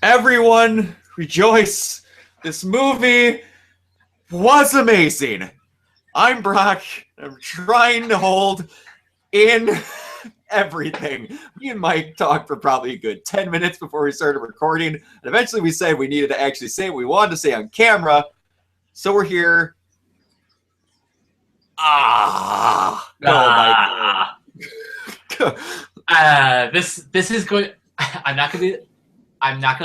Everyone rejoice. This movie was amazing. I'm Brock. I'm trying to hold in everything. Me and Mike talked for probably a good 10 minutes before we started recording. And eventually we said we needed to actually say what we wanted to say on camera. So we're here. Ah. Mike. This is going. I'm not gonna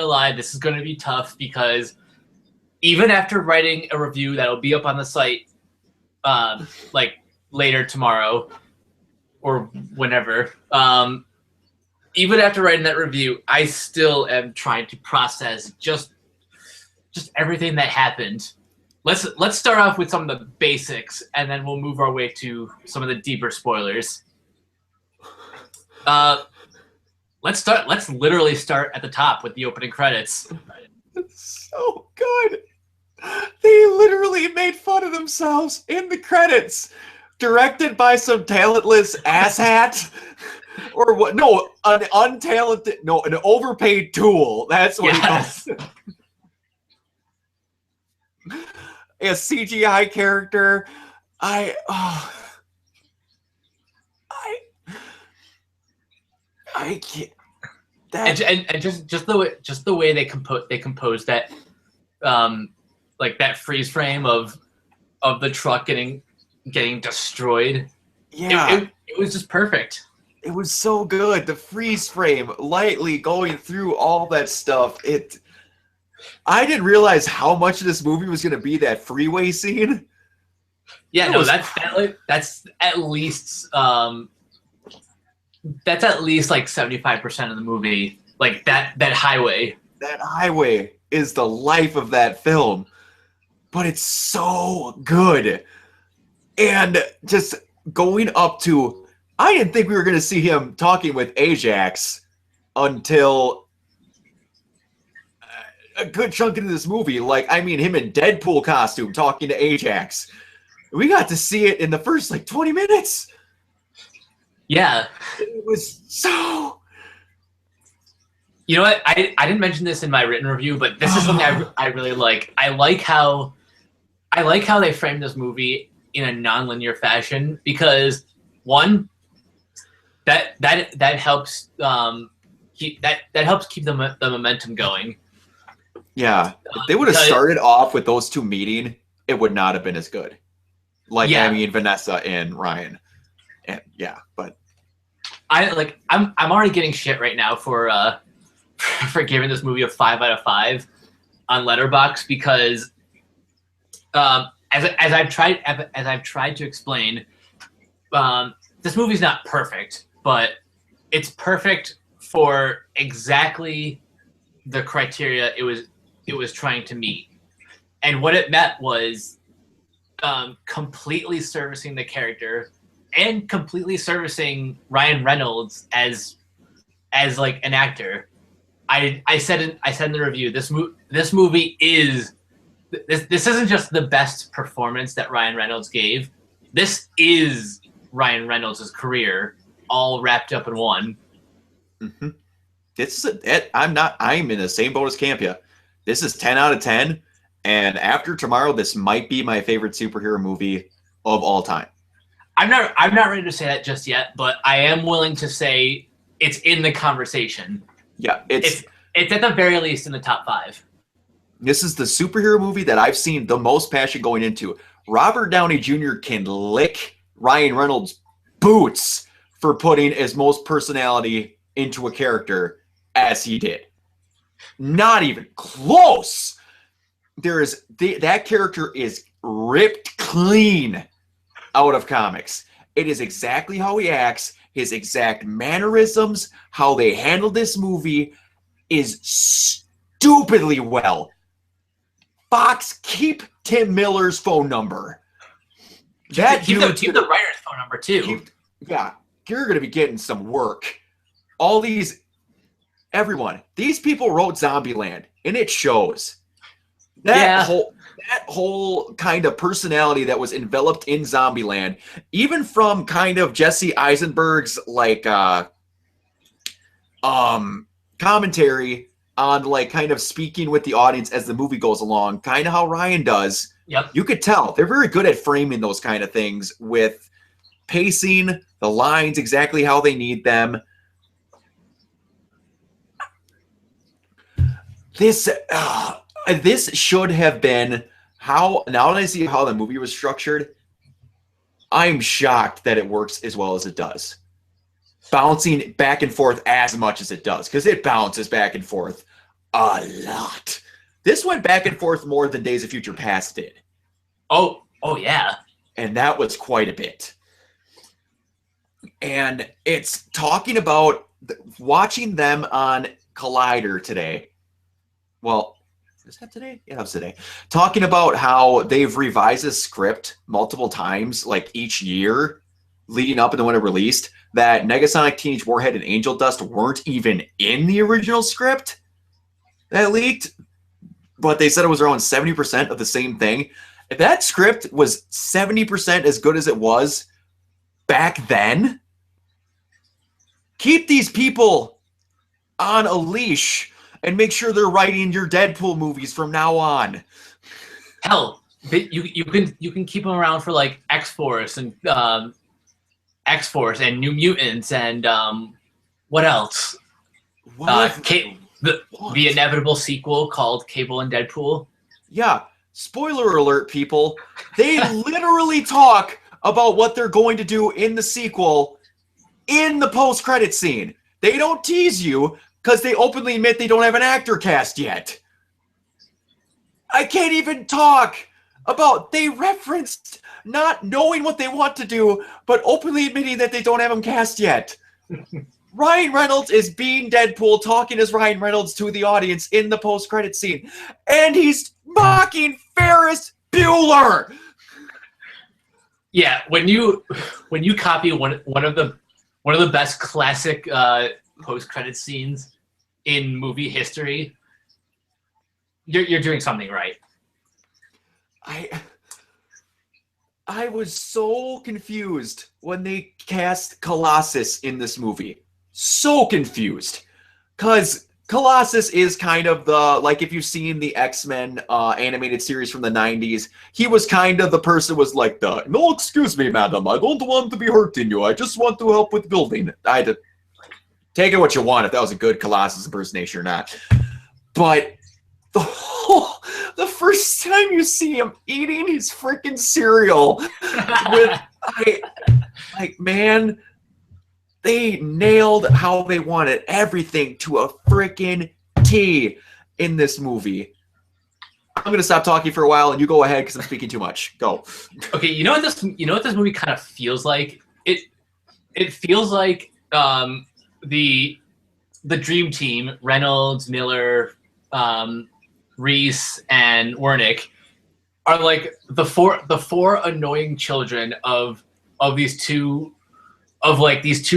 lie. This is going to be tough because even after writing a review that'll be up on the site, like later tomorrow or whenever, even after writing that review, I still am trying to process just everything that happened. Let's start off with some of the basics, and then we'll move our way to some of the deeper spoilers. Let's literally start at the top with the opening credits. It's so good. They literally made fun of themselves in the credits. Directed by some talentless asshat. Or what? No, an untalented, no, an overpaid tool. That's what Yes. he calls it. A CGI character. I can't. And just the way they compose that, like that freeze frame of the truck getting destroyed. Yeah, it was just perfect. it was so good. The freeze frame, lightly going through all that stuff. I didn't realize how much of this movie was going to be that freeway scene. Yeah, no, that's at least like 75% of the movie. Like that highway. That highway is the life of that film, but it's so good. And just going up to, I didn't think we were going to see him talking with Ajax until a good chunk into this movie. Like, I mean, him in Deadpool costume talking to Ajax. We got to see it in the first like 20 minutes. Yeah. It was so. You know what? I didn't mention this in my written review, but this is something I really like. I like how they framed this movie in a non-linear fashion because one, that helps keep the momentum going. Yeah, if they would have started off with those two meeting, it would not have been as good. Like, yeah. I mean, Vanessa and Ryan, and yeah, but I'm already getting shit right now for giving this movie a 5 out of 5 on Letterboxd because as I've tried to explain, this movie's not perfect, but it's perfect for exactly the criteria it was trying to meet. And what it met was completely servicing the character and completely servicing Ryan Reynolds as like an actor. I said in the review, this movie is this isn't just the best performance that Ryan Reynolds gave. This is Ryan Reynolds' career all wrapped up in one. Mm-hmm. I'm in the same boat as Campia. This is 10 out of 10. And after tomorrow, this might be my favorite superhero movie of all time. I'm not ready to say that just yet, but I am willing to say it's in the conversation. Yeah, it's at the very least in the top 5. This is the superhero movie that I've seen the most passion going into. Robert Downey Jr. can lick Ryan Reynolds' boots for putting as most personality into a character as he did. Not even close. That character is ripped clean out of comics. It is exactly how he acts, his exact mannerisms, how they handle this movie is stupidly well. Fox, keep Tim Miller's phone number. Keep the writer's phone number too. Yeah, you're going to be getting some work. Everyone, these people wrote Zombieland, and it shows. That whole kind of personality that was enveloped in Zombieland, even from kind of Jesse Eisenberg's like commentary on like kind of speaking with the audience as the movie goes along, kind of how Ryan does. Yep. You could tell they're very good at framing those kind of things with pacing, the lines exactly how they need them. This should have been how. Now that I see how the movie was structured, I'm shocked that it works as well as it does. Bouncing back and forth as much as it does, because it bounces back and forth a lot. This went back and forth more than Days of Future Past did. Oh yeah. And that was quite a bit. And it's talking about watching them on Collider today. Well, is that today? Yeah, that's today. Talking about how they've revised the script multiple times, like each year leading up and when it released, that Negasonic, Teenage Warhead, and Angel Dust weren't even in the original script that leaked, but they said it was around 70% of the same thing. If that script was 70% as good as it was back then, keep these people on a leash and make sure they're writing your Deadpool movies from now on. Hell, you can keep them around for like X-Force and New Mutants and what else? The inevitable sequel called Cable and Deadpool. Yeah, spoiler alert, people. They literally talk about what they're going to do in the sequel in the post-credit scene. They don't tease you because they openly admit they don't have an actor cast yet. I can't even talk about, they referenced not knowing what they want to do, but openly admitting that they don't have him cast yet. Ryan Reynolds is being Deadpool, talking as Ryan Reynolds to the audience in the post-credit scene. And he's mocking Ferris Bueller. Yeah, when you copy one of the best classic post-credit scenes in movie history, you're doing something right. I was so confused when they cast Colossus in this movie. So confused. Because Colossus is kind of the, like if you've seen the X-Men animated series from the 90s, he was kind of the person was like no, excuse me, madam, I don't want to be hurting you. I just want to help with building. I had to take it what you want if that was a good Colossus impersonation or not. But the first time you see him eating his freaking cereal man, they nailed how they wanted everything to a freaking T in this movie. I'm gonna stop talking for a while and you go ahead because I'm speaking too much. Go. Okay, you know what this movie kind of feels like? It feels like the dream team, Reynolds, Miller, Reese, and Wernick are like the four annoying children of these two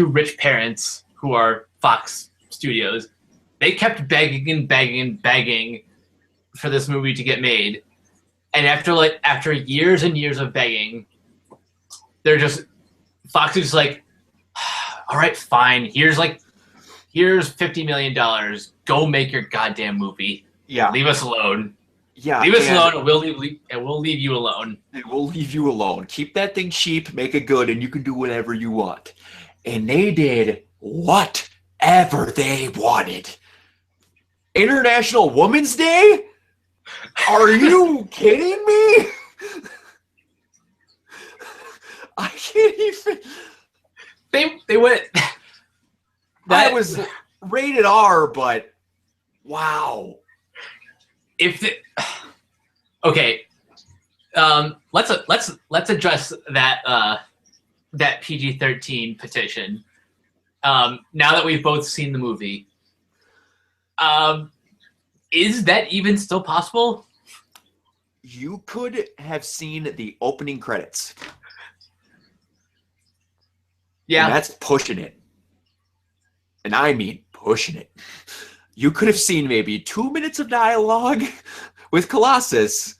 rich parents who are Fox Studios. They kept begging and begging and begging for this movie to get made, and after years and years of begging, Fox is just like, all right, fine. Here's $50 million. Go make your goddamn movie. Yeah. Leave us alone. Yeah. Leave us alone, and we'll leave you alone. And we'll leave you alone. Keep that thing cheap, make it good, and you can do whatever you want. And they did whatever they wanted. International Women's Day? Are you kidding me? I can't even. They went. That was rated R, but wow. Okay, let's address that PG-13 petition. Now that we've both seen the movie, is that even still possible? You could have seen the opening credits. Yeah, and that's pushing it. And I mean pushing it. You could have seen maybe 2 minutes of dialogue with Colossus.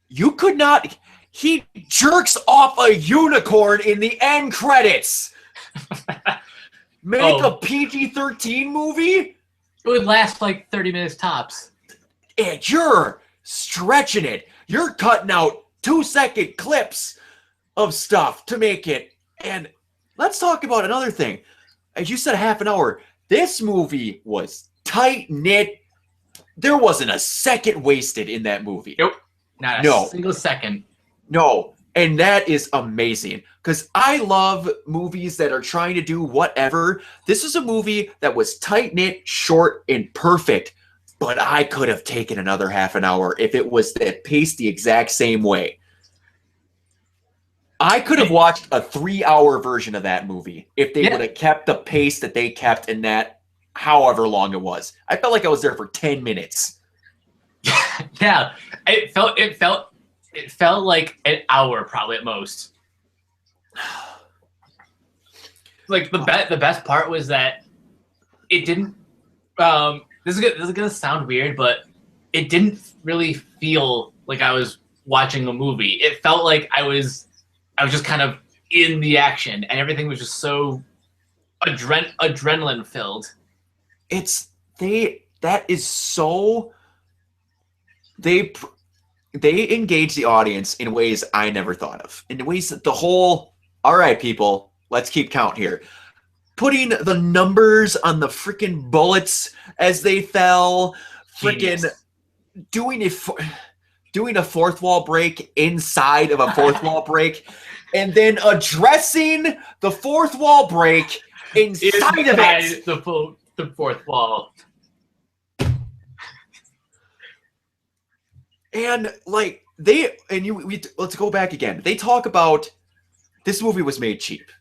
You could not. He jerks off a unicorn in the end credits. Make a PG-13 movie? It would last like 30 minutes tops. And you're stretching it. You're cutting out 2-second clips of stuff to make it. And let's talk about another thing. As you said, half an hour. This movie was tight knit. There wasn't a second wasted in that movie. Nope. Not a single second. No. And that is amazing. Because I love movies that are trying to do whatever. This is a movie that was tight knit, short, and perfect. But I could have taken another half an hour if it was paced the exact same way. I could have watched a 3-hour version of that movie if they would have kept the pace that they kept in that however long it was. I felt like I was there for 10 minutes. Yeah. It felt like an hour probably at most. Like the best part was that it didn't this is gonna sound weird, but it didn't really feel like I was watching a movie. It felt like I was just kind of in the action, and everything was just so adrenaline filled. They engage the audience in ways I never thought of. In ways that all right, people, let's keep count here. Putting the numbers on the freaking bullets as they fell, freaking doing a fourth wall break inside of a fourth wall break, and then addressing the fourth wall break inside of it. The fourth wall. And like let's go back again. They talk about this movie was made cheap,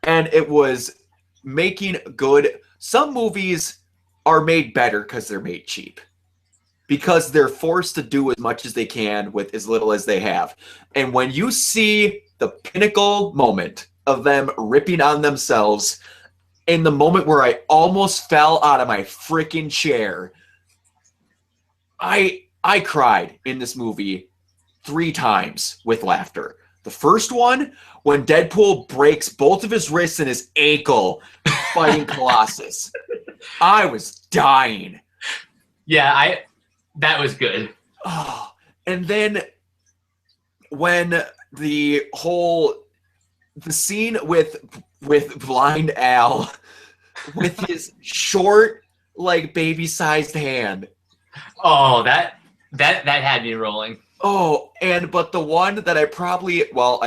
and it was making good. Some movies are made better because they're made cheap, because they're forced to do as much as they can with as little as they have. And when you see the pinnacle moment of them ripping on themselves, in the moment where I almost fell out of my freaking chair, I cried in this movie 3 times with laughter. The first one, when Deadpool breaks both of his wrists and his ankle fighting Colossus. I was dying. Yeah, that was good. Oh, and then when the scene with blind Al with his short, like baby-sized hand. Oh, that had me rolling. Oh, but the one that I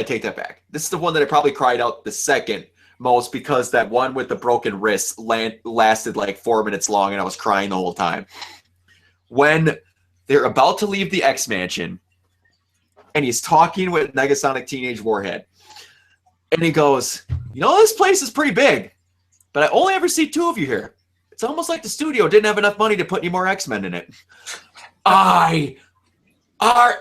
take that back. This is the one that I probably cried out the second most, because that one with the broken wrists lasted like 4 minutes long, and I was crying the whole time. When they're about to leave the X Mansion, and he's talking with Negasonic Teenage Warhead, and he goes, this place is pretty big, but I only ever see 2 of you here. It's almost like the studio didn't have enough money to put any more X-Men in it.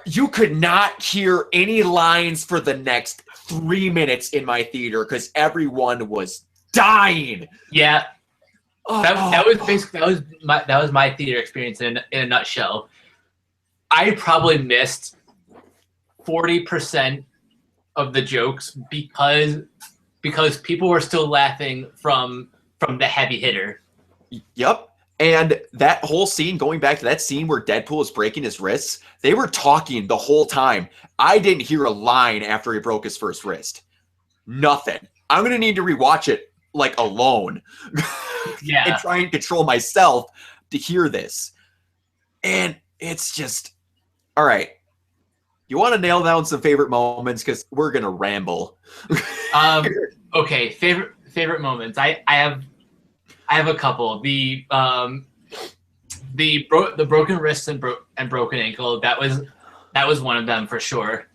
You could not hear any lines for the next 3 minutes in my theater because everyone was dying. Yeah, that was my theater experience in a nutshell. I probably missed 40% of the jokes because people were still laughing from the heavy hitter. Yep. And that whole scene, going back to that scene where Deadpool is breaking his wrists, they were talking the whole time. I didn't hear a line after he broke his first wrist. Nothing. I'm going to need to rewatch it, like, alone. Yeah. And try and control myself to hear this. And it's just, all right. You want to nail down some favorite moments, because we're going to ramble. Okay, favorite moments. I have a couple. The broken wrist and broken ankle. That was one of them for sure.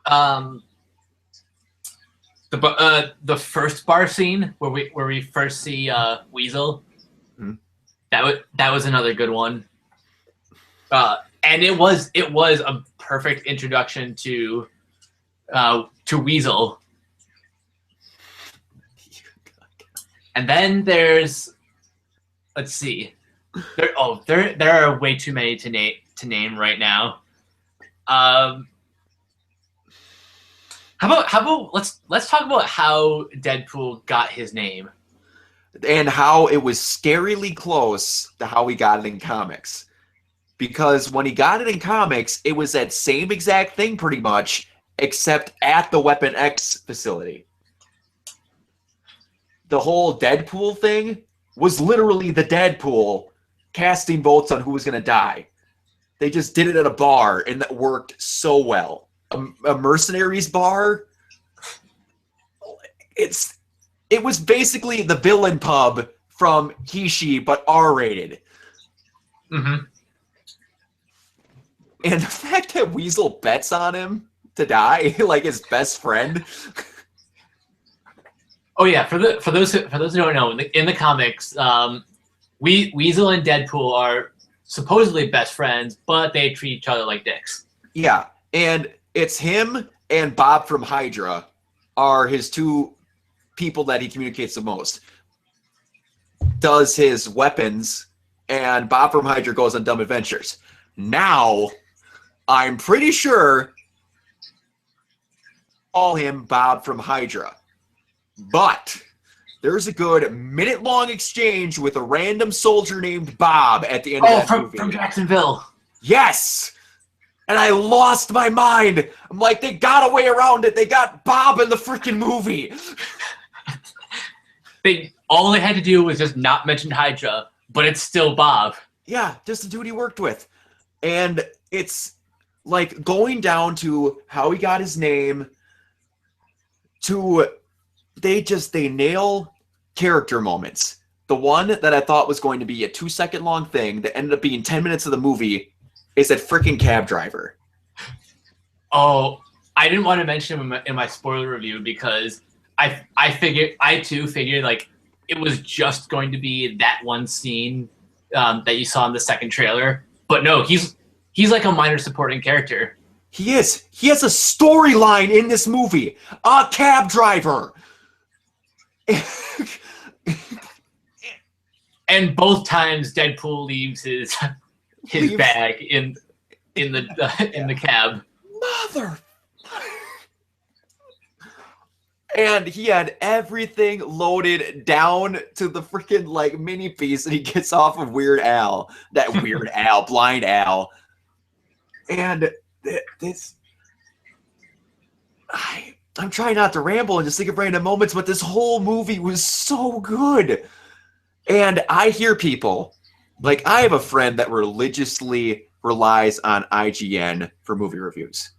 The first bar scene where we first see Weasel. Mm-hmm. That was another good one. And it was a perfect introduction to Weasel. And then there's, let's see, there are way too many to name right now. How about let's talk about how Deadpool got his name. and how it was scarily close to how he got it in comics. Because when he got it in comics, it was that same exact thing pretty much, except at the Weapon X facility. The whole Deadpool thing was literally the Deadpool casting votes on who was going to die. They just did it at a bar, and that worked so well. A mercenaries bar. It was basically the villain pub from Kishi, but R-rated. Mm-hmm. And the fact that Weasel bets on him to die, like his best friend. Oh yeah, for those who don't know, in the comics, Weasel and Deadpool are supposedly best friends, but they treat each other like dicks. Yeah, and it's him and Bob from Hydra are his two people that he communicates the most. Does his weapons, and Bob from Hydra goes on dumb adventures. Now, I'm pretty sure call him Bob from Hydra. But there's a good minute-long exchange with a random soldier named Bob at the end of that movie. From Jacksonville. Yes! And I lost my mind. I'm like, they got a way around it. They got Bob in the freaking movie. All they had to do was just not mention Hydra, but it's still Bob. Yeah, just the dude he worked with. And it's like going down to how he got his name to they nail character moments. The one that I thought was going to be a 2-second long thing that ended up being 10 minutes of the movie is that freaking cab driver. Oh, I didn't want to mention him in my spoiler review because I too figured like it was just going to be that one scene that you saw in the second trailer. But no, he's like a minor supporting character. He is. He has a storyline in this movie. A cab driver. And both times Deadpool leaves his bag in the cab. Mother. And he had everything loaded down to the freaking like mini piece that he gets off of Weird Al. That Weird Al, Blind Al. And this, I'm trying not to ramble and just think of random moments, but this whole movie was so good. And I hear people, like I have a friend that religiously relies on IGN for movie reviews.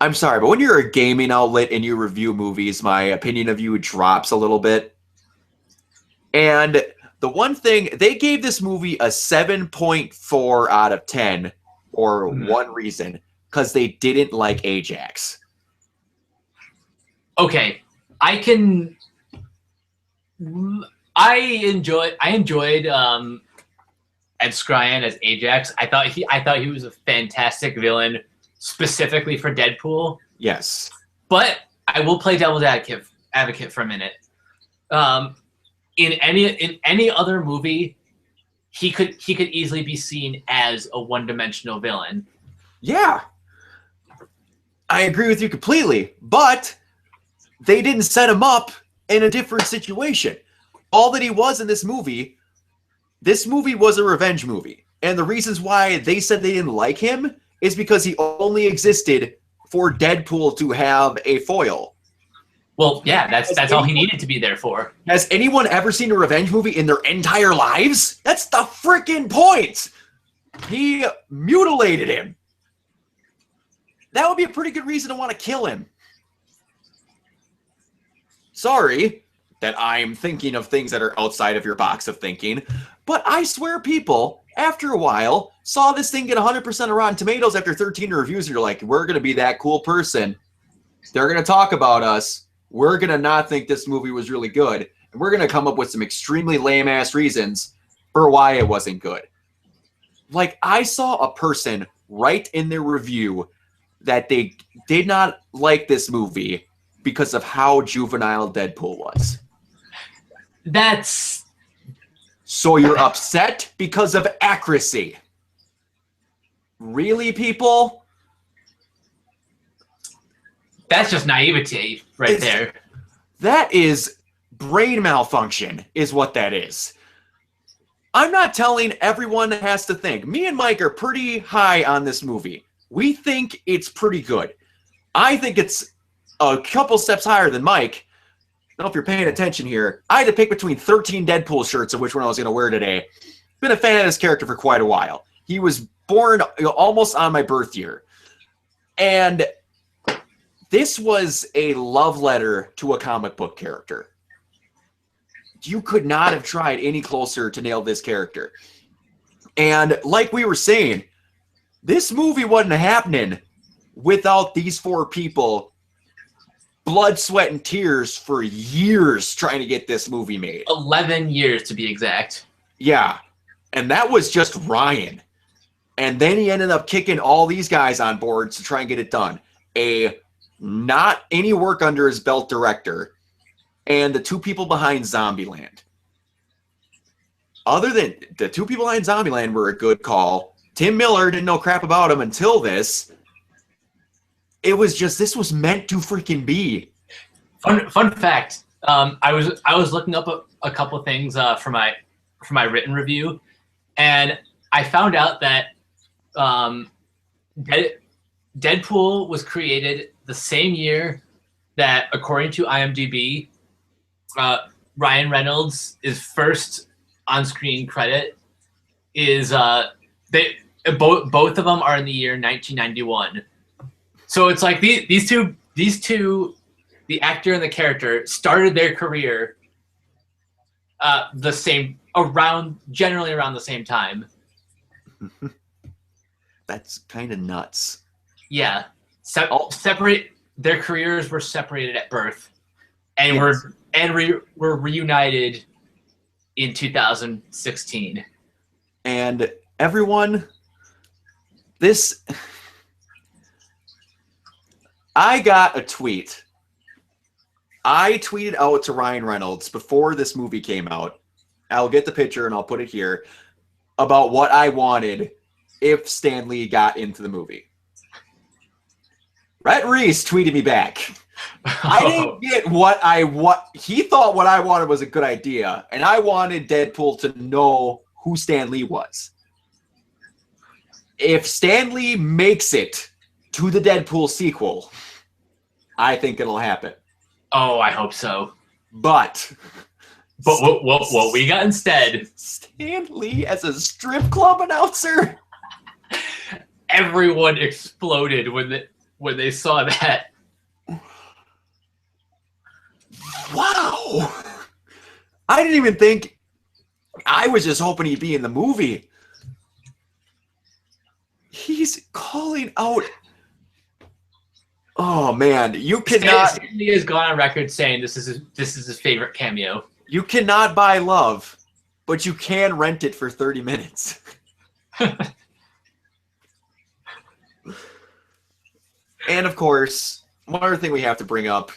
I'm sorry, but when you're a gaming outlet and you review movies, my opinion of you drops a little bit. And the one thing, they gave this movie a 7.4 out of 10 for one reason, because they didn't like Ajax. Okay, I enjoyed Ed Skrein as Ajax. I thought he was a fantastic villain, specifically for Deadpool. Yes, but I will play devil's advocate for a minute. In any other movie, he could easily be seen as a one-dimensional villain. Yeah, I agree with you completely, but they didn't set him up in a different situation. All that he was in this movie was a revenge movie. And the reasons why they said they didn't like him is because he only existed for Deadpool to have a foil. Well, yeah, that's all he needed to be there for. Has anyone ever seen a revenge movie in their entire lives? That's the freaking point! He mutilated him. That would be a pretty good reason to want to kill him. Sorry that I'm thinking of things that are outside of your box of thinking, but I swear people, after a while, saw this thing get 100% of Rotten Tomatoes after 13 reviews, and you're like, we're going to be that cool person. They're going to talk about us. We're going to not think this movie was really good, and we're going to come up with some extremely lame-ass reasons for why it wasn't good. Like, I saw a person write in their review that they did not like this movie because of how juvenile Deadpool was. That's... So you're upset because of accuracy. Really, people? That's just naivety right there. That is Brain malfunction is what that is. I'm not telling everyone has to think. Me and Mike are pretty high on this movie. We think it's pretty good. I think it's a couple steps higher than Mike. I don't know if you're paying attention here. I had to pick between 13 Deadpool shirts of which one I was going to wear today. Been a fan of this character for quite a while. He was born almost on my birth year. And this was a love letter to a comic book character. You could not have tried any closer to nail this character. And like we were saying, this movie wasn't happening without these four people, blood, sweat, and tears for years trying to get this movie made. 11 years to be exact. Yeah. And that was just Ryan. And then he ended up kicking all these guys on board to try and get it done. A not any work under his belt director, and the two people behind Zombieland. Other than the two people behind Zombieland were a good call. Tim Miller didn't know crap about him until this. It was just, this was meant to freaking be. Fun fact. I was looking up a couple things for my written review, and I found out that Deadpool was created the same year that, according to IMDb, Ryan Reynolds' first on-screen credit is both of them are in the year 1991. So it's like these two, the actor and the character, started their career generally around the same time. That's kind of nuts. Yeah, separate. Their careers were separated at birth, and Yes. were reunited in 2016. And everyone, I got a tweet. I tweeted out to Ryan Reynolds before this movie came out. I'll get the picture and I'll put it here about what I wanted if Stan Lee got into the movie. Rhett Reese tweeted me back. I didn't get what he thought what I wanted was a good idea, and I wanted Deadpool to know who Stan Lee was. If Stan Lee makes it to the Deadpool sequel, I think it'll happen. Oh, I hope so. But what we got instead? Stan Lee as a strip club announcer? Everyone exploded when they saw that. Wow. I didn't even think. I was just hoping he'd be in the movie. He's calling out. Oh man, you cannot. Stan Lee has gone on record saying this is his favorite cameo. You cannot buy love, but you can rent it for 30 minutes. And of course, one other thing we have to bring up.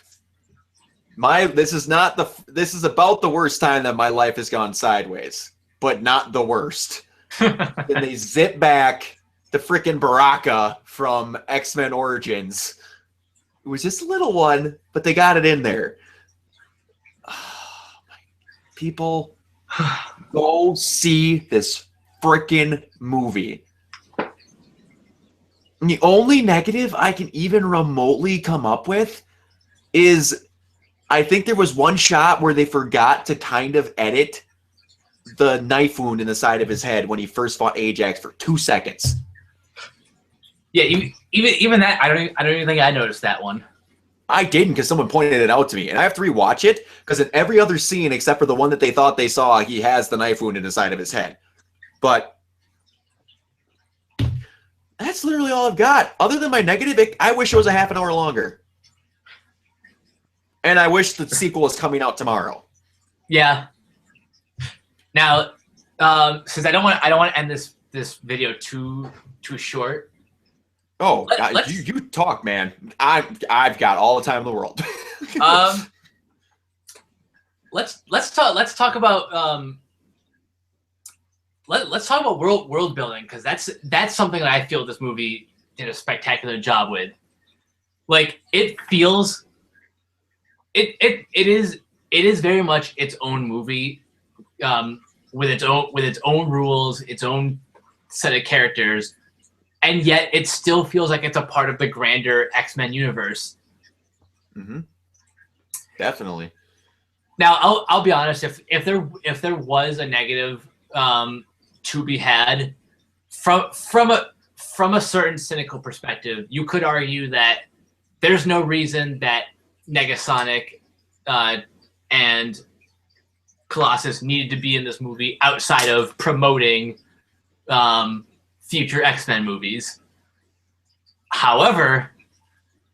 This is about the worst time that my life has gone sideways, but not the worst. And they zip back the frickin' Baraka from X-Men Origins. It was just a little one, but they got it in there. People, go see this frickin' movie. And the only negative I can even remotely come up with is I think there was one shot where they forgot to kind of edit the knife wound in the side of his head when he first fought Ajax for 2 seconds. Yeah, even that, I don't even think I noticed that one. I didn't because someone pointed it out to me, and I have to rewatch it because in every other scene except for the one that they thought they saw, he has the knife wound in the side of his head. But that's literally all I've got. Other than my negative, I wish it was a half an hour longer. And I wish the sequel was coming out tomorrow. Yeah. Now, since I don't want to end this video too short. Oh, you talk, man. I've got all the time in the world. Let's talk about let's talk about world building, because that's something that I feel this movie did a spectacular job with. Like, it feels it is it is very much its own movie, with its own rules, its own set of characters, and yet it still feels like it's a part of the grander X-Men universe. Mm-hmm. Definitely. Now, I'll be honest. If there was a negative to be had from a certain cynical perspective, you could argue that there's no reason that Negasonic and Colossus needed to be in this movie outside of promoting future X-Men movies. However,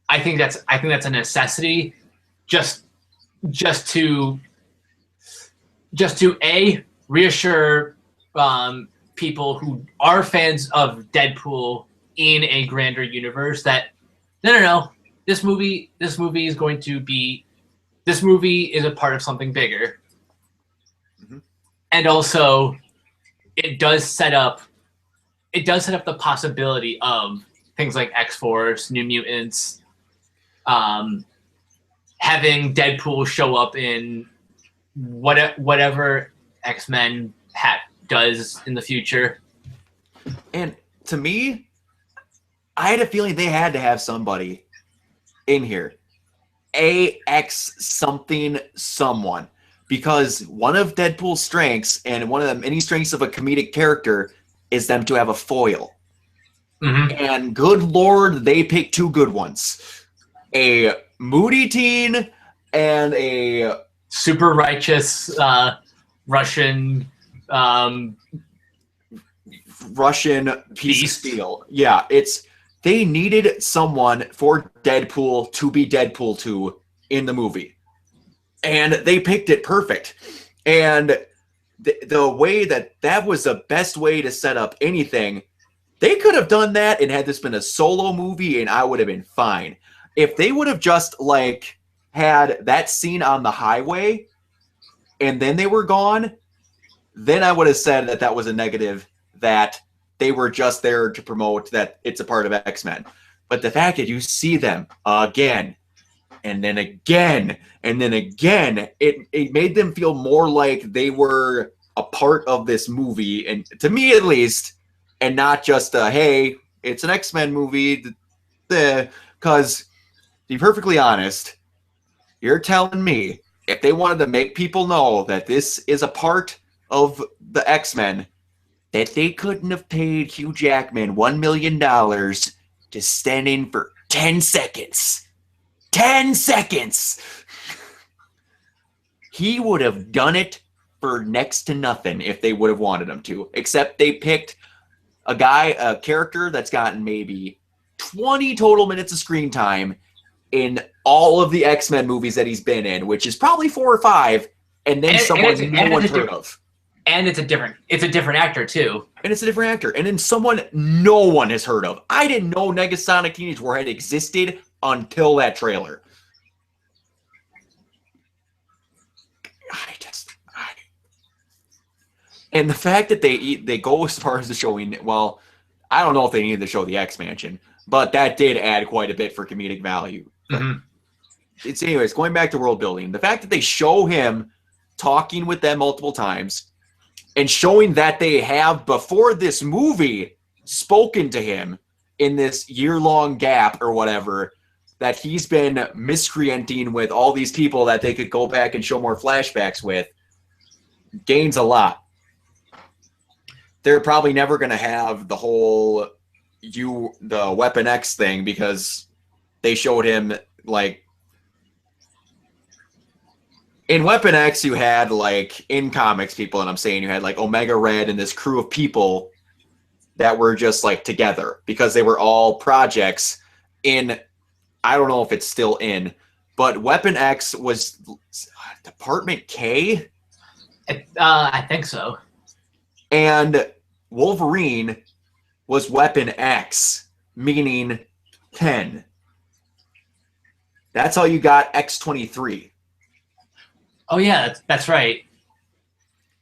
I think that's a necessity just to A, reassure people who are fans of Deadpool in a grander universe that no, this movie is a part of something bigger. Mm-hmm. And also it does set up the possibility of things like X-Force, New Mutants, having Deadpool show up in whatever X-Men hat does in the future. And to me, I had a feeling they had to have somebody in here. AX something someone. Because one of Deadpool's strengths and one of the many strengths of a comedic character is them to have a foil. Mm-hmm. And good Lord, they picked two good ones. A moody teen and a super righteous Russian piece of steel. Yeah, they needed someone for Deadpool to be Deadpool 2 in the movie. And they picked it perfect. And the way that was the best way to set up anything, they could have done that and had this been a solo movie and I would have been fine. If they would have just had that scene on the highway and then they were gone, then I would have said that was a negative, that they were just there to promote that it's a part of X-Men. But the fact that you see them again and then again and then again, it made them feel more like they were a part of this movie, and to me at least, and not just hey, it's an X-Men movie. Because to be perfectly honest, you're telling me if they wanted to make people know that this is a part of the X-Men, that they couldn't have paid Hugh Jackman $1 million to stand in for 10 seconds. 10 seconds! He would have done it for next to nothing if they would have wanted him to, except they picked a character that's gotten maybe 20 total minutes of screen time in all of the X-Men movies that he's been in, which is probably 4 or 5, and then someone no one's heard of. And it's a different actor too. And it's a different actor. And then someone no one has heard of. I didn't know Negasonic Teenage Warhead existed until that trailer. And the fact that they go as far as the showing, well, I don't know if they needed to show the X-Mansion, but that did add quite a bit for comedic value. Mm-hmm. It's anyways, going back to world building, the fact that they show him talking with them multiple times and showing that they have, before this movie, spoken to him in this year-long gap or whatever, that he's been miscreanting with all these people that they could go back and show more flashbacks with, gains a lot. They're probably never going to have the whole the Weapon X thing, because they showed him, like, in Weapon X, you had, like, in comics people, and I'm saying you had, like, Omega Red and this crew of people that were just, like, together, because they were all projects in, I don't know if it's still in, but Weapon X was Department K? I think so. And Wolverine was Weapon X, meaning 10. That's how you got X-23. Oh yeah, that's right.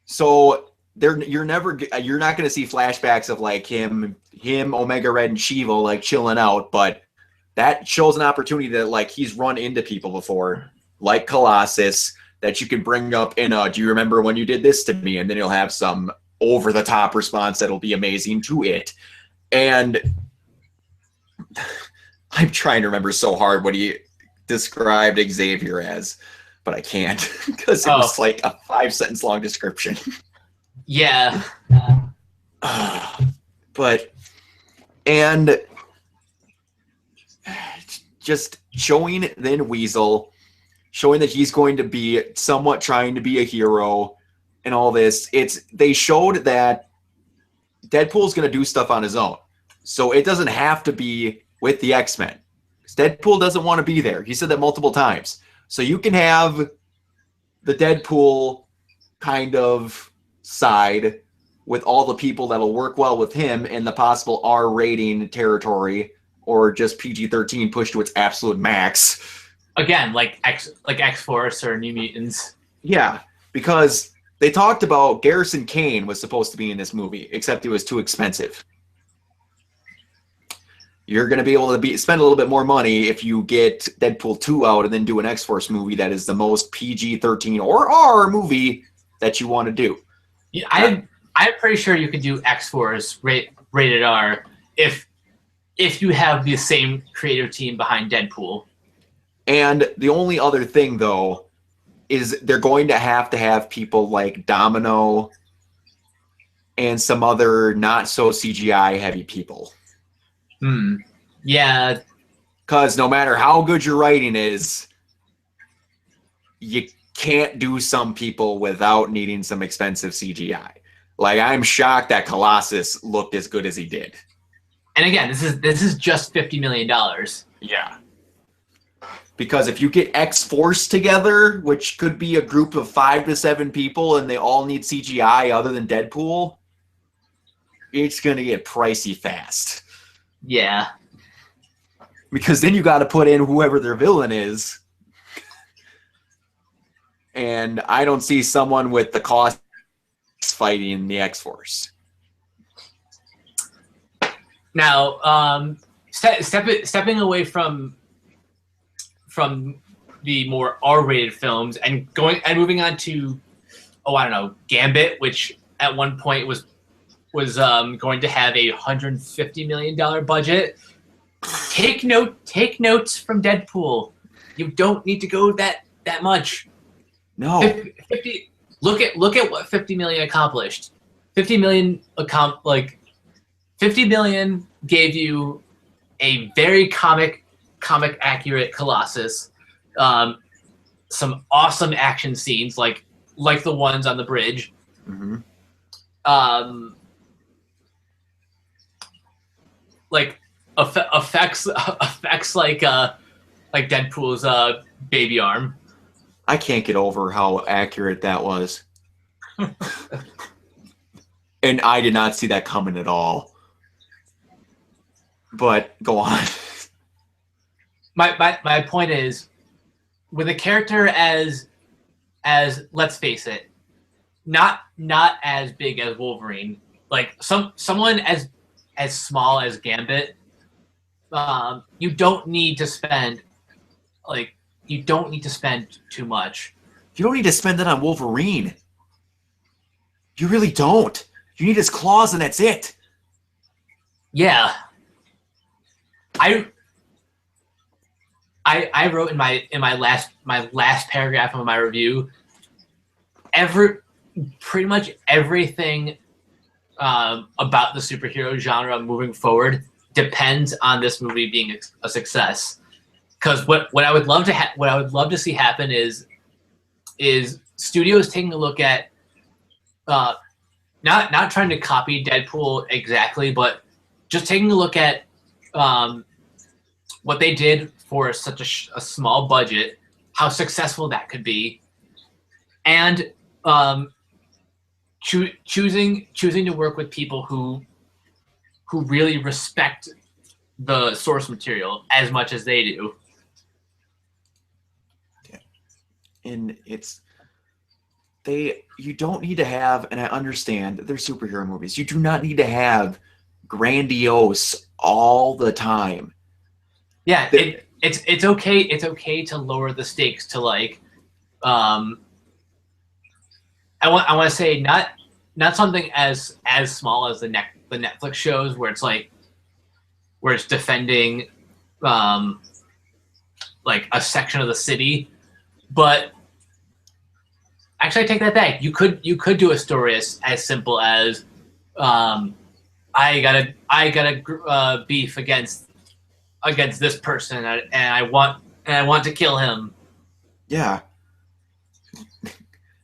So you're not going to see flashbacks of like him, Omega Red, and Shiva like chilling out, but that shows an opportunity that like he's run into people before, like Colossus, that you can bring up in do you remember when you did this to me? And then he'll have some over the top response that'll be amazing to it. And I'm trying to remember so hard what he described Xavier as, but I can't because it was like a 5-sentence long description. Yeah. But, and just showing then Weasel, showing that he's going to be somewhat trying to be a hero and all this. They showed that Deadpool's going to do stuff on his own. So it doesn't have to be with the X-Men. Deadpool doesn't want to be there. He said that multiple times. So you can have the Deadpool kind of side with all the people that'll work well with him in the possible R rating territory, or just PG-13 pushed to its absolute max. Again, like X-Force or New Mutants. Yeah, because they talked about Garrison Kane was supposed to be in this movie, except it was too expensive. You're going to be able to spend a little bit more money if you get Deadpool 2 out and then do an X-Force movie that is the most PG-13 or R movie that you want to do. Yeah, I'm pretty sure you could do X-Force rated R if you have the same creative team behind Deadpool. And the only other thing, though, is they're going to have people like Domino and some other not-so-CGI-heavy people. Yeah. Because no matter how good your writing is, you can't do some people without needing some expensive CGI. Like, I'm shocked that Colossus looked as good as he did. And again, this is just $50 million. Yeah. Because if you get X-Force together, which could be a group of 5 to 7 people, and they all need CGI other than Deadpool, it's going to get pricey fast. Yeah. Because then you got to put in whoever their villain is. And I don't see someone with the cost fighting the X-Force. Now, stepping away from the more R-rated films and moving on to, Gambit, which at one point was going to have a $150 million budget. Take notes from Deadpool. You don't need to go that much. No. 50, look at what 50 million accomplished. 50 million gave you a very comic accurate Colossus. Some awesome action scenes like the ones on the bridge. Mm-hmm. Like effects like Deadpool's baby arm. I can't get over how accurate that was. And I did not see that coming at all. But go on. My point is, with a character as let's face it, not as big as Wolverine, like someone as small as Gambit, you don't need to spend too much. You don't need to spend it on Wolverine. You really don't. You need his claws and that's it. Yeah. I wrote in my last paragraph of my review, pretty much everything about the superhero genre moving forward depends on this movie being a success. Because what I would love to see happen is studios taking a look at not trying to copy Deadpool exactly, but just taking a look at what they did for such a small budget, how successful that could be, and choosing to work with people who really respect the source material as much as they do. And you don't need to have, and I understand they're superhero movies, you do not need to have grandiose all the time. Yeah, it's okay to lower the stakes to I want to say not something as small as the Netflix shows where it's like where it's defending like a section of the city, but actually I take that back. You could do a story as simple as I got beef against this person and I want to kill him. Yeah,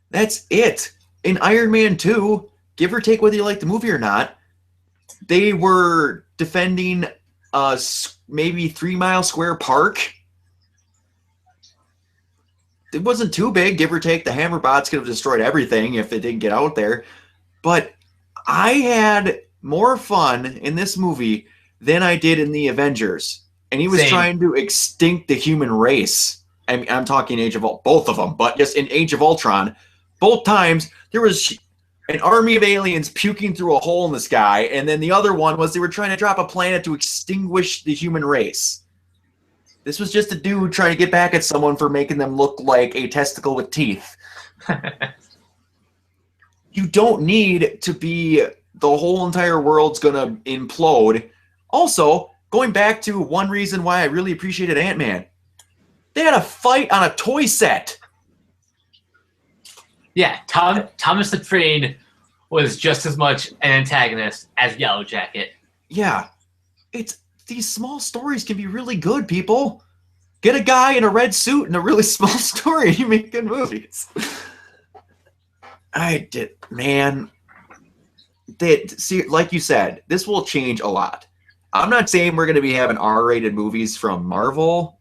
that's it. In Iron Man 2, give or take whether you like the movie or not, they were defending a maybe 3 mile square park. It wasn't too big, give or take. The hammer bots could have destroyed everything if it didn't get out there. But I had more fun in this movie than I did in the Avengers. And he was Same. trying to extinct the human race. I mean, I'm talking Age of both of them, but just in Age of Ultron, both times there was an army of aliens puking through a hole in the sky, and then the other one was they were trying to drop a planet to extinguish the human race. This was just a dude trying to get back at someone for making them look like a testicle with teeth. You don't need to be the whole entire world's gonna implode. Also, going back to one reason why I really appreciated Ant-Man, they had a fight on a toy set. Yeah, Thomas the Train was just as much an antagonist as Yellow Jacket. Yeah, it's these small stories can be really good, people. Get a guy in a red suit and a really small story and you make good movies. Man. See, like you said, this will change a lot. I'm not saying we're going to be having R-rated movies from Marvel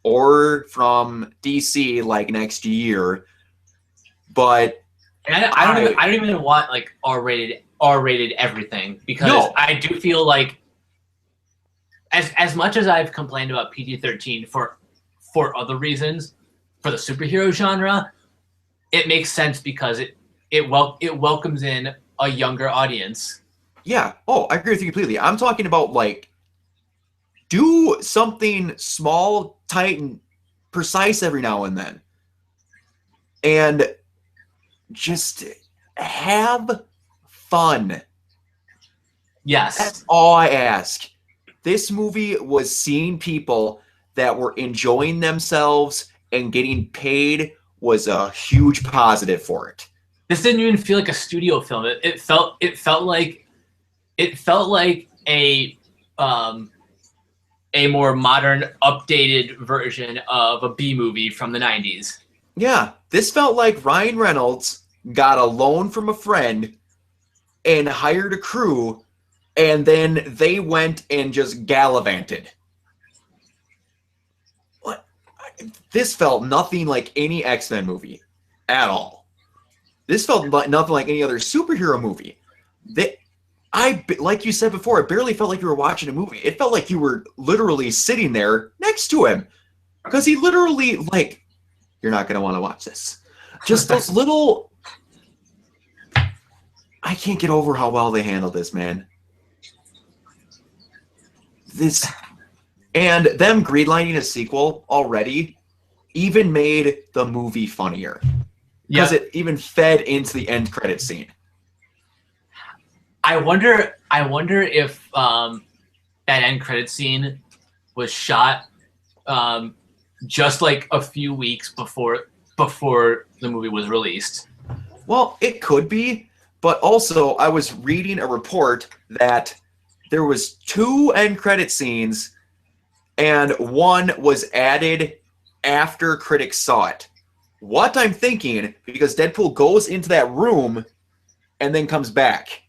or from DC like next year, but and I don't even want like R-rated everything because no. I do feel like as much as I've complained about PG-13 for other reasons for the superhero genre, it makes sense because it welcomes in a younger audience. Yeah. Oh, I agree with you completely. I'm talking about like do something small, tight, and precise every now and then. And just have fun. Yes. That's all I ask. This movie was seeing people that were enjoying themselves and getting paid was a huge positive for it. This didn't even feel like a studio film. It felt like a more modern, updated version of a B movie from the 90s. Yeah, this felt like Ryan Reynolds got a loan from a friend and hired a crew, and then they went and just gallivanted. What? This felt nothing like any X-Men movie at all. This felt nothing like any other superhero movie. Like you said before, it barely felt like you were watching a movie. It felt like you were literally sitting there next to him. Because he literally, like, you're not going to want to watch this. Just those little... I can't get over how well they handled this, man. And them greenlighting a sequel already even made the movie funnier. Because it even fed into the end credit scene. I wonder if that end credit scene was shot just like a few weeks before the movie was released. Well, it could be, but also I was reading a report that there was 2 end credit scenes and one was added after critics saw it. What I'm thinking, because Deadpool goes into that room and then comes back.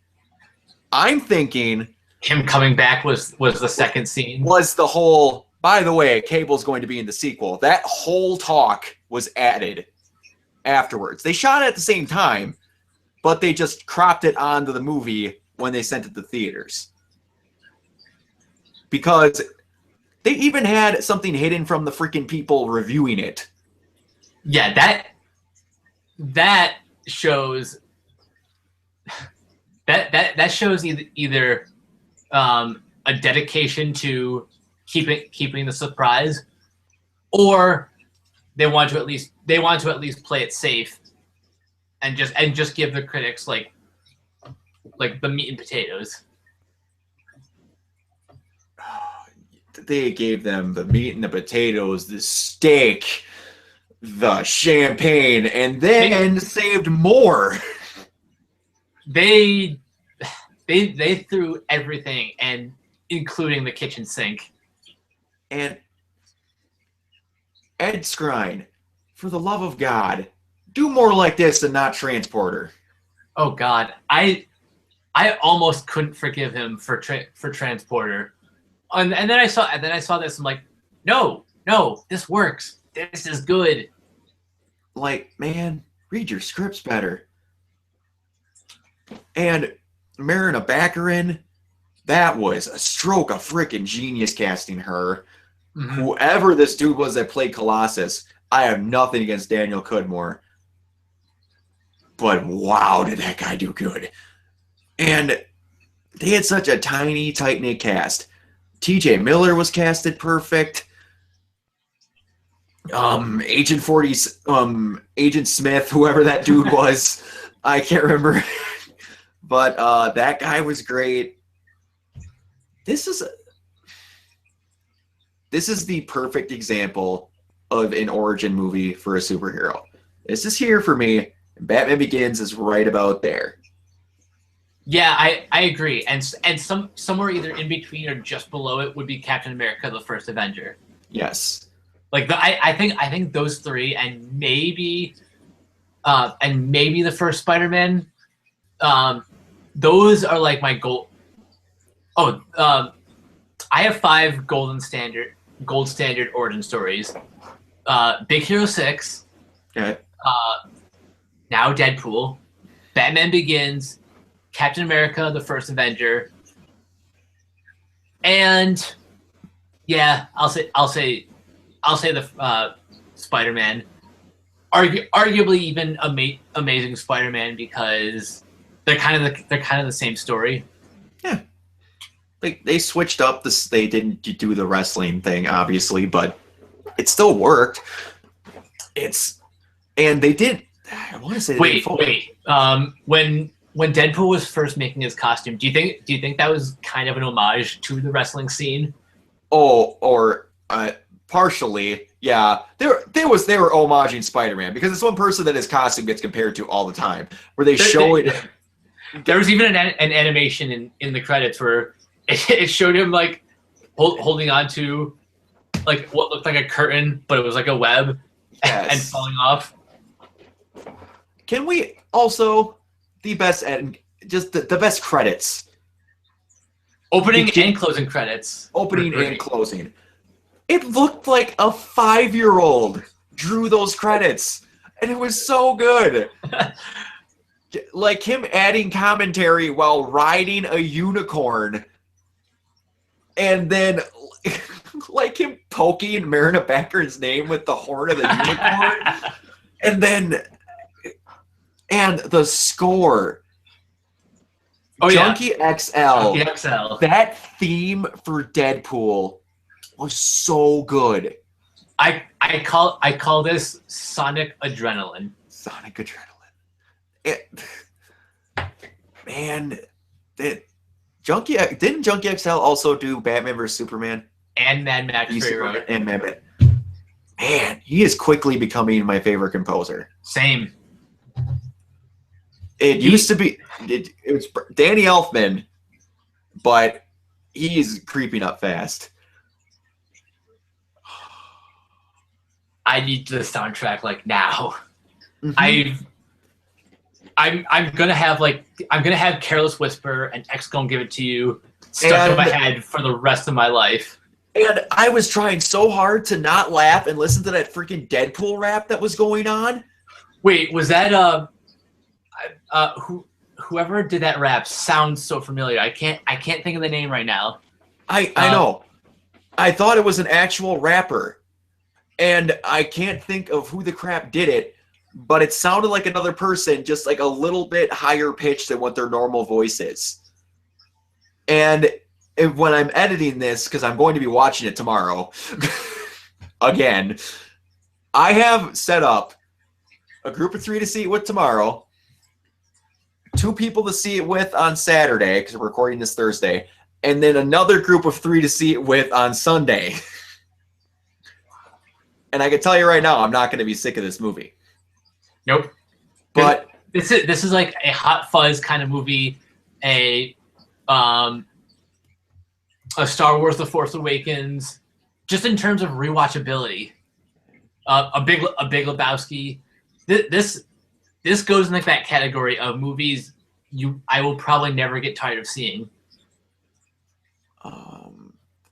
I'm thinking him coming back was the second scene. Was the whole, by the way, Cable's going to be in the sequel. That whole talk was added afterwards. They shot it at the same time, but they just cropped it onto the movie when they sent it to theaters. Because they even had something hidden from the freaking people reviewing it. Yeah, that shows that shows either a dedication to keeping the surprise, or they want to at least play it safe and just give the critics like the meat and potatoes. They gave them the meat and the potatoes, the steak, the champagne, and then saved more. They threw everything, and including the kitchen sink. And Ed Skrein, for the love of God, do more like this and not Transporter. Oh God, I almost couldn't forgive him for Transporter, and then I saw this. I'm like, no, this works. This is good. Like, man, read your scripts better. And Marina Baccarin, that was a stroke of freaking genius casting her. Mm-hmm. Whoever this dude was that played Colossus, I have nothing against Daniel Cudmore. But wow, did that guy do good. And they had such a tiny, tight-knit cast. TJ Miller was casted perfect. Agent Smith, whoever that dude was, I can't remember. But that guy was great. This is the perfect example of an origin movie for a superhero. This is here for me. Batman Begins is right about there. Yeah, I agree. And somewhere either in between or just below it would be Captain America: The First Avenger. Yes. Like I think those three, and maybe the first Spider-Man. Those are like my goal. Oh, I have 5 gold standard origin stories. Big Hero 6. Okay. Now Deadpool, Batman Begins, Captain America: The First Avenger, and yeah, I'll say the Spider-Man. Arguably even Amazing Spider-Man, because they're kind of the same story. Yeah, they switched up this. They didn't do the wrestling thing, obviously, but it still worked. And they did. I want to say wait. When Deadpool was first making his costume, do you think that was kind of an homage to the wrestling scene? Oh, or partially, yeah. They were homaging Spider-Man, because it's one person that his costume gets compared to all the time, where they show it. There was even an animation in the credits where it showed him like holding on to like what looked like a curtain, but it was like a web, yes, and falling off. Can we also the best credits? Opening and closing credits. Opening and closing. It looked like a 5-year-old drew those credits, and it was so good. Like him adding commentary while riding a unicorn, and then like him poking Marina Baccarin's name with the horn of the unicorn, and the score. Oh, Junkie XL. Junkie XL. That theme for Deadpool was so good. I call this Sonic Adrenaline. Sonic Adrenaline. Didn't Junkie XL also do Batman vs Superman and Mad Max Fury Road? And Mad Max. Man, he is quickly becoming my favorite composer. Same. It used to be it was Danny Elfman, but he's creeping up fast. I need the soundtrack like now. Mm-hmm. I'm gonna have Careless Whisper and X Gon Give It to You stuck in my head for the rest of my life. And I was trying so hard to not laugh and listen to that freaking Deadpool rap that was going on. Wait, was that whoever did that rap sounds so familiar. I can't think of the name right now. I know. I thought it was an actual rapper, and I can't think of who the crap did it, but it sounded like another person, just like a little bit higher pitched than what their normal voice is. And when I'm editing this, because I'm going to be watching it tomorrow, again, I have set up a group of 3 to see it with tomorrow, 2 people to see it with on Saturday because we're recording this Thursday, and then another group of 3 to see it with on Sunday. And I can tell you right now, I'm not going to be sick of this movie. Nope. But this is like a Hot Fuzz kind of movie, a Star Wars: The Force Awakens, just in terms of rewatchability. A Big Lebowski. This goes in like that category of movies I will probably never get tired of seeing.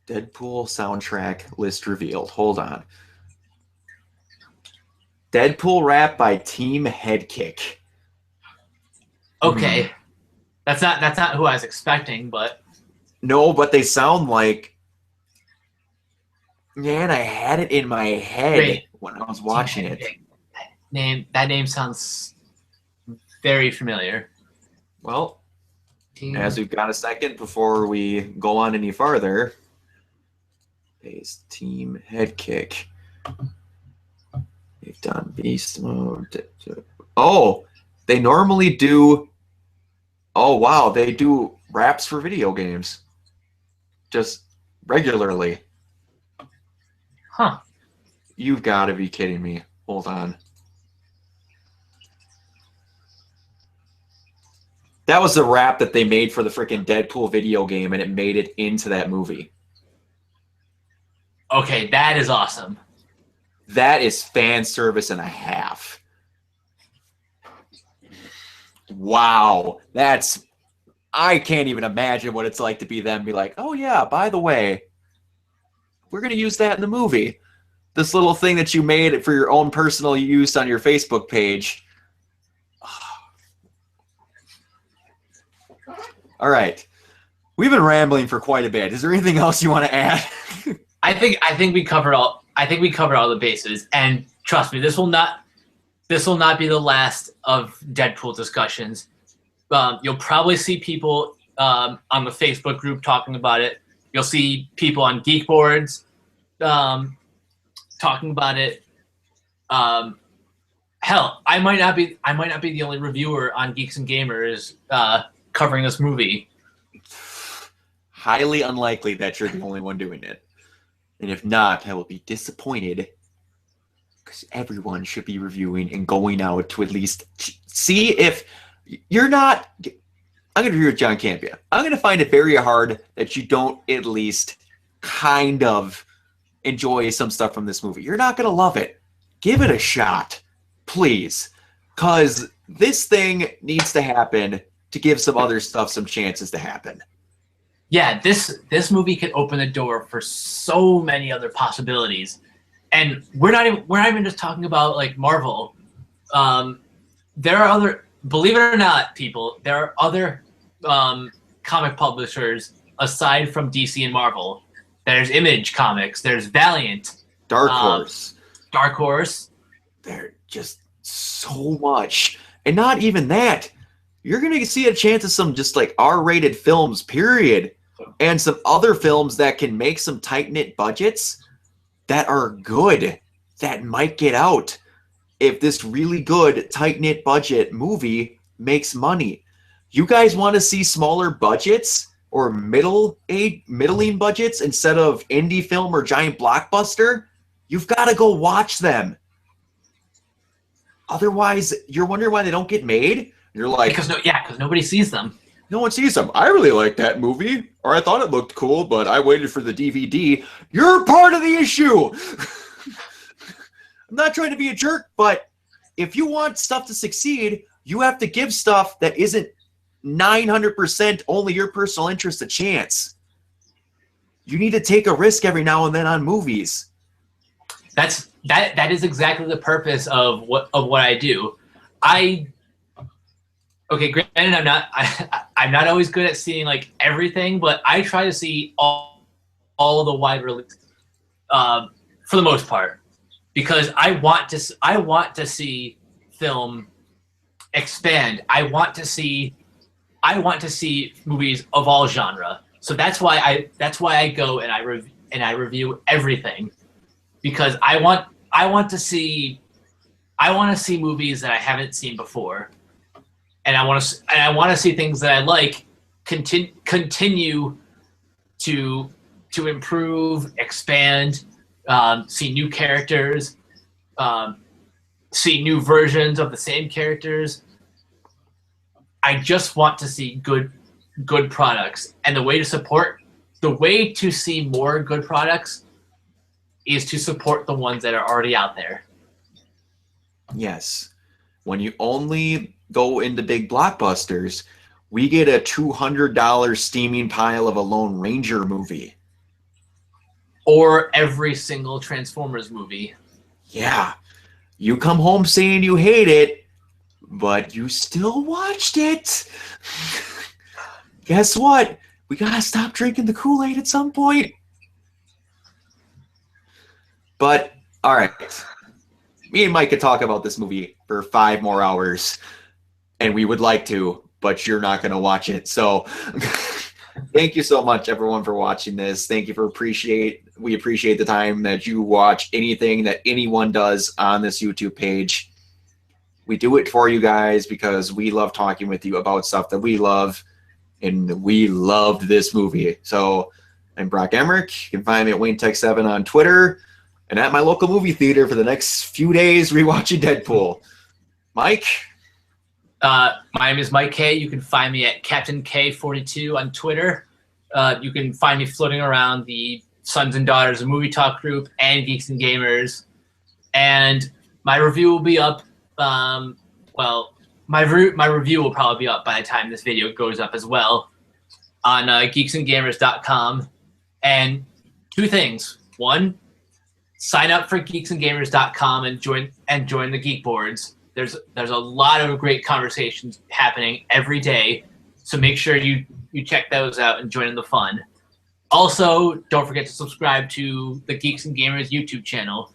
Deadpool soundtrack list revealed. Hold on. Deadpool rap by Team Headkick. Okay. That's not who I was expecting, but no, but they sound like, man, I had it in my head when I was watching it. That name sounds very familiar. Well, as we've got a second before we go on any farther, Team Headkick. They've done Beast Mode. Oh, they normally do. Oh, wow. They do raps for video games. Just regularly. Huh. You've got to be kidding me. Hold on. That was the rap that they made for the freaking Deadpool video game, and it made it into that movie. Okay, that is awesome. That is fan service and a half. Wow. I can't even imagine what it's like to be them, be like, oh yeah, by the way, we're going to use that in the movie. This little thing that you made for your own personal use on your Facebook page. All right. We've been rambling for quite a bit. Is there anything else you want to add? I think we covered all the bases, and trust me, this will not be the last of Deadpool discussions. You'll probably see people on the Facebook group talking about it. You'll see people on geek boards talking about it. Hell, I might not be the only reviewer on Geeks and Gamers covering this movie. Highly unlikely that you're the only one doing it. And if not, I will be disappointed, because everyone should be reviewing and going out to at least see if you're not. I'm going to agree with John Campia. I'm going to find it very hard that you don't at least kind of enjoy some stuff from this movie. You're not going to love it. Give it a shot, please, because this thing needs to happen to give some other stuff some chances to happen. Yeah, this movie could open the door for so many other possibilities, and we're not even just talking about like Marvel. There are other, believe it or not, people, there are other comic publishers aside from DC and Marvel. There's Image Comics. There's Valiant. Dark Horse. Dark Horse. They're just so much, and not even that. You're going to see a chance of some just like R-rated films, period. And some other films that can make some tight-knit budgets that are good, that might get out if this really good, tight-knit budget movie makes money. You guys want to see smaller budgets or middling budgets instead of indie film or giant blockbuster? You've got to go watch them. Otherwise, you're wondering why they don't get made? You're like, because nobody sees them. No one sees them. I really like that movie, or I thought it looked cool, but I waited for the DVD. You're part of the issue. I'm not trying to be a jerk, but if you want stuff to succeed, you have to give stuff that isn't 900% only your personal interest a chance. You need to take a risk every now and then on movies. That is exactly the purpose of what I do. Okay, granted, I'm not always good at seeing like everything, but I try to see all of the wide release for the most part, because I want to see film expand. I want to see movies of all genre. So that's why I go and I review everything, because I want to see movies that I haven't seen before. and I want to see things that I like continue to improve, expand, see new characters, see new versions of the same characters. I just want to see good products, and the way to see more good products is to support the ones that are already out there. Yes. When you only go into big blockbusters, we get a $200 steaming pile of a Lone Ranger movie. Or every single Transformers movie. Yeah. You come home saying you hate it, but you still watched it. Guess what? We gotta stop drinking the Kool-Aid at some point. But, all right. Me and Mike could talk about this movie for 5 more hours, and we would like to, but you're not going to watch it. So thank you so much, everyone, for watching this. Thank you we appreciate the time that you watch anything that anyone does on this YouTube page. We do it for you guys because we love talking with you about stuff that we love, and we loved this movie. So I'm Brock Emmerich. You can find me at WayneTech7 on Twitter and at my local movie theater for the next few days rewatching Deadpool. Mike? My name is Mike K. You can find me at Captain K42 on Twitter. You can find me floating around the Sons and Daughters of Movie Talk group and Geeks and Gamers. And my review will be up. My review will probably be up by the time this video goes up as well on geeksandgamers.com. And 2 things. 1, sign up for geeksandgamers.com and join the Geek Boards. There's a lot of great conversations happening every day, so make sure you check those out and join in the fun. Also, don't forget to subscribe to the Geeks and Gamers YouTube channel,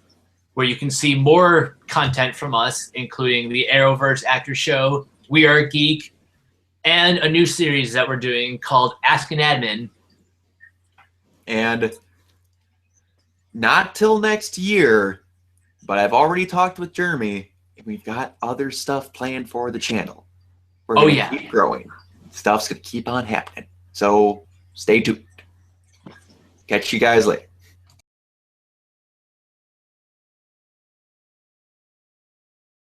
where you can see more content from us, including the Arrowverse After Show, We Are Geek, and a new series that we're doing called Ask an Admin. And not till next year, but I've already talked with Jeremy, and we've got other stuff planned for the channel. We're going to keep growing. Stuff's going to keep on happening. So stay tuned. Catch you guys later.